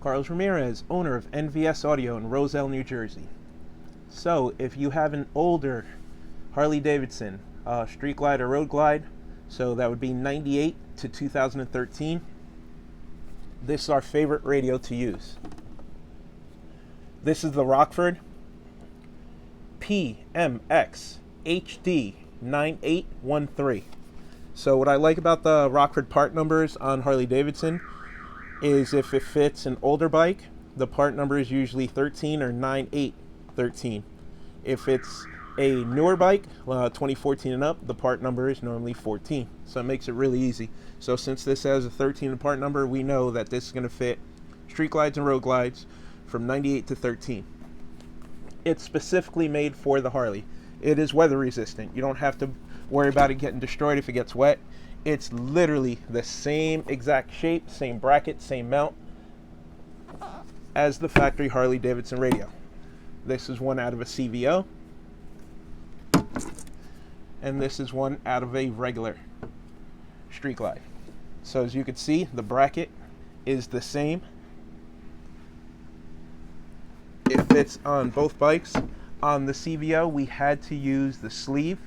Carlos Ramirez, owner of NVS Audio in Roselle, New Jersey. So, if you have an older Harley Davidson Street Glide or Road Glide, so that would be 98 to 2013, this is our favorite radio to use. This is the Rockford Pmx HD 9813. So what I like about the Rockford part numbers on Harley Davidson is if it fits an older bike, the part number is usually 13 or 9813. If it's a newer bike, 2014 and up, the part number is normally 14. So it makes it really easy. So since this has a 13 part number, we know that this is going to fit street glides and road glides from 98 to 13. It's specifically made for the Harley. It is weather resistant. You don't have to worry about it getting destroyed if it gets wet. It's literally the same exact shape, same bracket, same mount as the factory Harley Davidson radio. This is one out of a CVO, and this is one out of a regular street glide. So as you can see, the bracket is the same. It fits on both bikes. On the CVO, we had to use the sleeve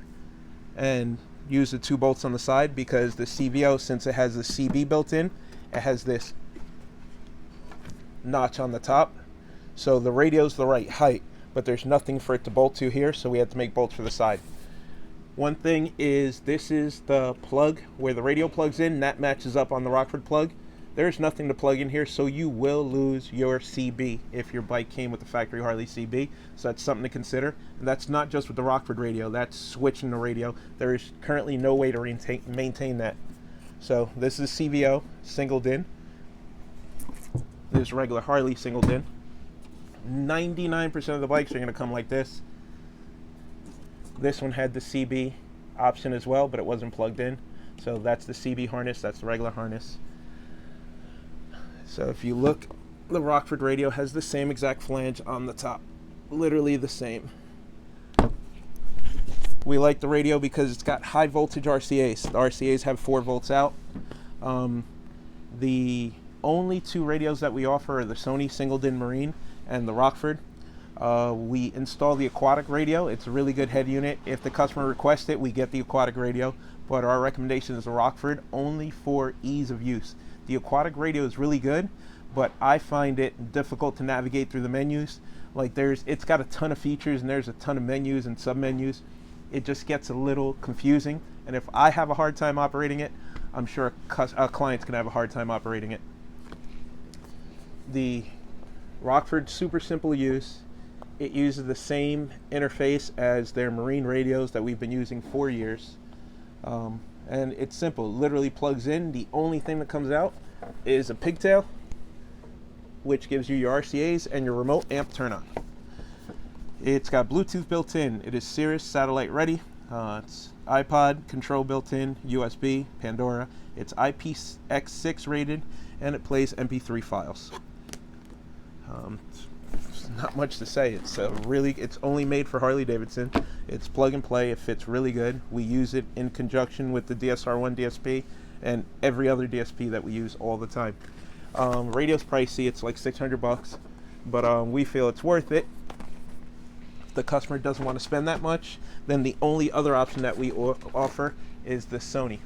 and use the 2 bolts on the side because the CVO, since it has the CB built in, it has this notch on the top. So the radio's the right height, but there's nothing for it to bolt to here, so we had to make bolts for the side. One thing is, this is the plug where the radio plugs in. That matches up on the Rockford plug. There's nothing to plug in here, so you will lose your CB if your bike came with the factory Harley CB. So that's something to consider. And that's not just with the Rockford radio, that's switching the radio. There is currently no way to maintain that. So this is CVO, singled in. This is regular Harley singled in. 99% of the bikes are going to come like this. This one had the CB option as well, but it wasn't plugged in. So that's the CB harness, that's the regular harness. So if you look, the Rockford radio has the same exact flange on the top. Literally the same. We like the radio because it's got high voltage RCAs. The RCAs have 4 volts out. The only 2 radios that we offer are the Sony singled-in Marine and the Rockford. We install the aquatic radio. It's a really good head unit. If the customer requests it, we get the aquatic radio, but our recommendation is the Rockford only for ease of use. The aquatic radio is really good, but I find it difficult to navigate through the menus. Like it's got a ton of features and there's a ton of menus and sub-menus. It just gets a little confusing, and if I have a hard time operating it, I'm sure a client's gonna have a hard time operating it. The Rockford, super simple use. It uses the same interface as their Marine radios that we've been using for years. And it's simple, literally plugs in. The only thing that comes out is a pigtail, which gives you your RCAs and your remote amp turn on. It's got Bluetooth built in. It is Sirius satellite ready. It's iPod control built in, USB, Pandora. It's IPX6 rated, and it plays MP3 files. Not much to say. It's only made for Harley Davidson. It's plug and play. It fits really good. We use it in conjunction with the DSR1 DSP and every other DSP that we use all the time. Radio's pricey. It's like $600, but we feel it's worth it. If the customer doesn't want to spend that much, then the only other option that we offer is the Sony.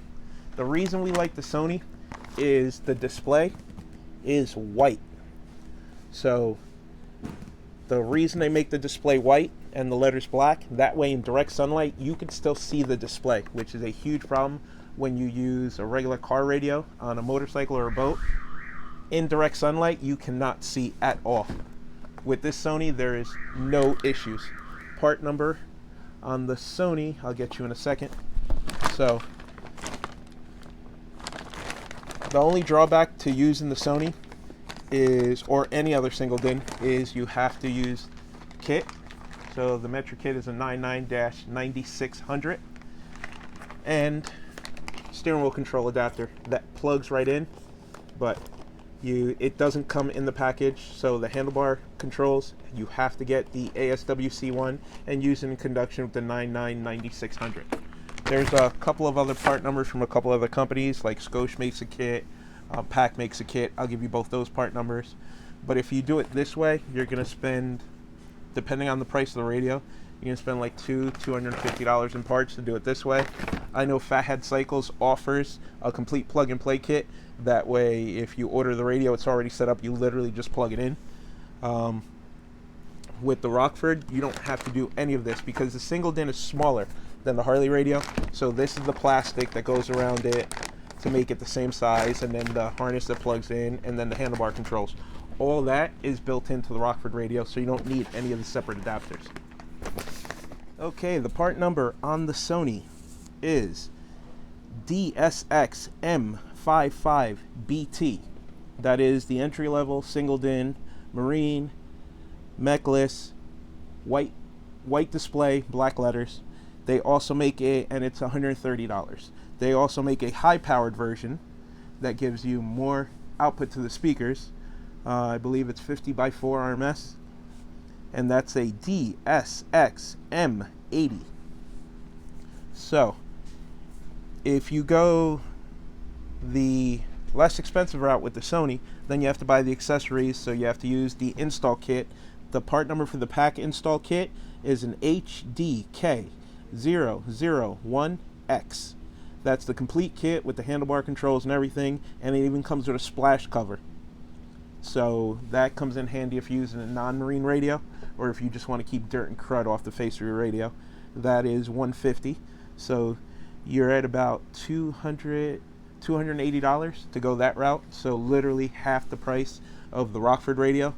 The reason we like the Sony is the display is white. So the reason they make the display white and the letters black, that way in direct sunlight you can still see the display, which is a huge problem when you use a regular car radio on a motorcycle or a boat. In direct sunlight you cannot see at all. With this Sony there is no issues. Part number on the Sony, I'll get you in a second. So the only drawback to using the Sony is, or any other singled in, is you have to use kit. So the Metro kit is a 99-9600, and steering wheel control adapter that plugs right in, but it doesn't come in the package. So the handlebar controls, you have to get the ASWC one and use it in conjunction with the 99-9600. There's a couple of other part numbers from a couple other companies, like Scotia makes a kit, Pack makes a kit. I'll give you both those part numbers. But if you do it this way, you're going to spend, depending on the price of the radio, you're going to spend like $250 in parts to do it this way. I know Fathead Cycles offers a complete plug-and-play kit. That way, if you order the radio, it's already set up. You literally just plug it in. With the Rockford, you don't have to do any of this because the single DIN is smaller than the Harley radio. So this is the plastic that goes around it to make it the same size, and then the harness that plugs in, and then the handlebar controls. All that is built into the Rockford radio, so you don't need any of the separate adapters. Okay, the part number on the Sony is Dsx-m55BT. That is the entry-level single DIN marine mechless white display, black letters. They also make it, and it's $130. They also make a high-powered version that gives you more output to the speakers. I believe it's 50 by 4 RMS, and that's a Dsx-m80. So if you go the less expensive route with the Sony, then you have to buy the accessories, so you have to use the install kit. The part number for the pack install kit is an HDK001X. That's the complete kit with the handlebar controls and everything, and it even comes with a splash cover. So that comes in handy if you're using a non-marine radio, or if you just want to keep dirt and crud off the face of your radio. That is $150. So you're at about $280 to go that route. So literally half the price of the Rockford radio.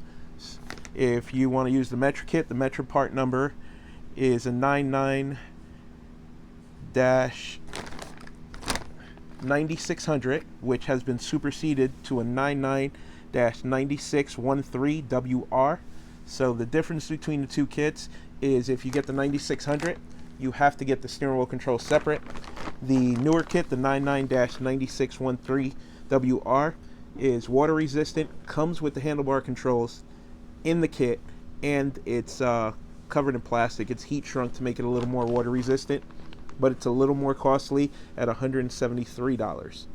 If you want to use the Metro kit, the Metro part number is a 99-9600, which has been superseded to a 99-9613WR. So the difference between the two kits is if you get the 9600, you have to get the steering wheel control separate. The newer kit, the 99-9613WR, is water resistant, comes with the handlebar controls in the kit, and it's covered in plastic. It's heat shrunk to make it a little more water resistant, but it's a little more costly at $173.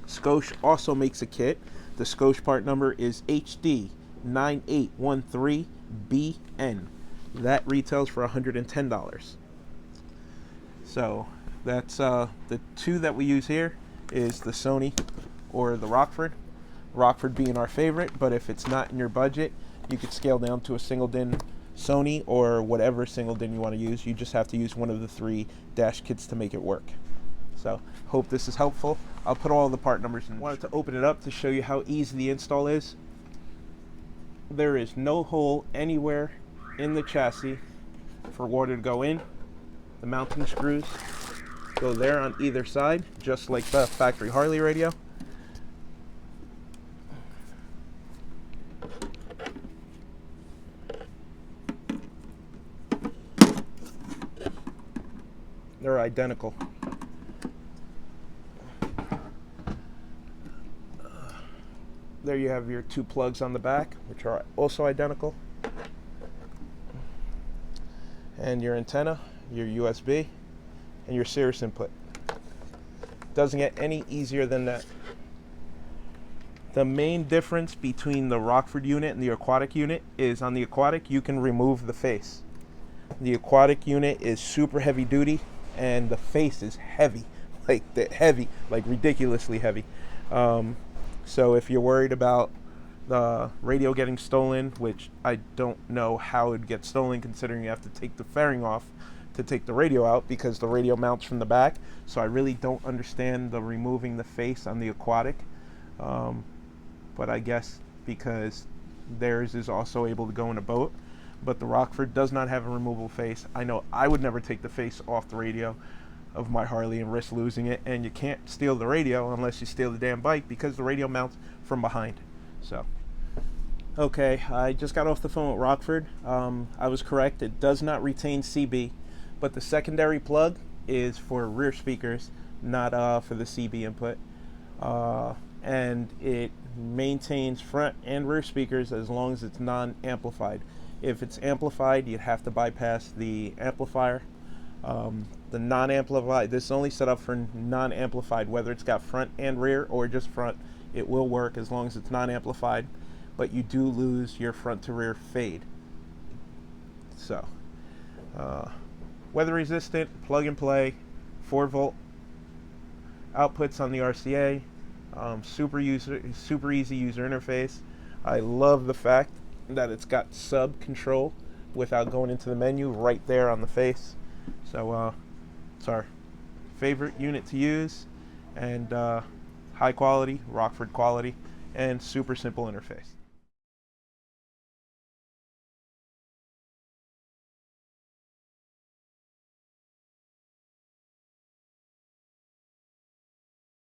Scosche also makes a kit. The Scosche part number is HD9813BN. That retails for $110. So that's the two that we use here is the Sony or the Rockford. Rockford being our favorite, but if it's not in your budget, you could scale down to a single DIN Sony or whatever single DIN you want to use. You just have to use one of the 3 dash kits to make it work. So hope this is helpful. I'll put all the part numbers in. I wanted to open it up to show you how easy the install is. There is no hole anywhere in the chassis for water to go in. The mounting screws go there on either side, just like the factory Harley radio. They're identical. There you have your 2 plugs on the back, which are also identical. And your antenna, your USB, and your Sirius input. Doesn't get any easier than that. The main difference between the Rockford unit and the Aquatic unit is on the Aquatic you can remove the face. The Aquatic unit is super heavy duty, and the face is heavy, like ridiculously heavy. So if you're worried about the radio getting stolen, which I don't know how it would get stolen considering you have to take the fairing off to take the radio out because the radio mounts from the back. So I really don't understand the removing the face on the Aquatic. But I guess because theirs is also able to go in a boat. But the Rockford does not have a removable face. I know I would never take the face off the radio of my Harley and risk losing it, and you can't steal the radio unless you steal the damn bike because the radio mounts from behind. So okay, I just got off the phone with Rockford. I was correct, it does not retain CB, but the secondary plug is for rear speakers, not for the CB input, and it maintains front and rear speakers as long as it's non-amplified. If it's amplified, you'd have to bypass the amplifier. The non-amplified, this is only set up for non-amplified, whether it's got front and rear or just front. It will work as long as it's non-amplified. but you do lose your front to rear fade. So, weather resistant, plug and play, 4-volt outputs on the RCA, super easy user interface. I love the fact that it's got sub control without going into the menu right there on the face. So it's our favorite unit to use, and high quality, Rockford quality, and super simple interface.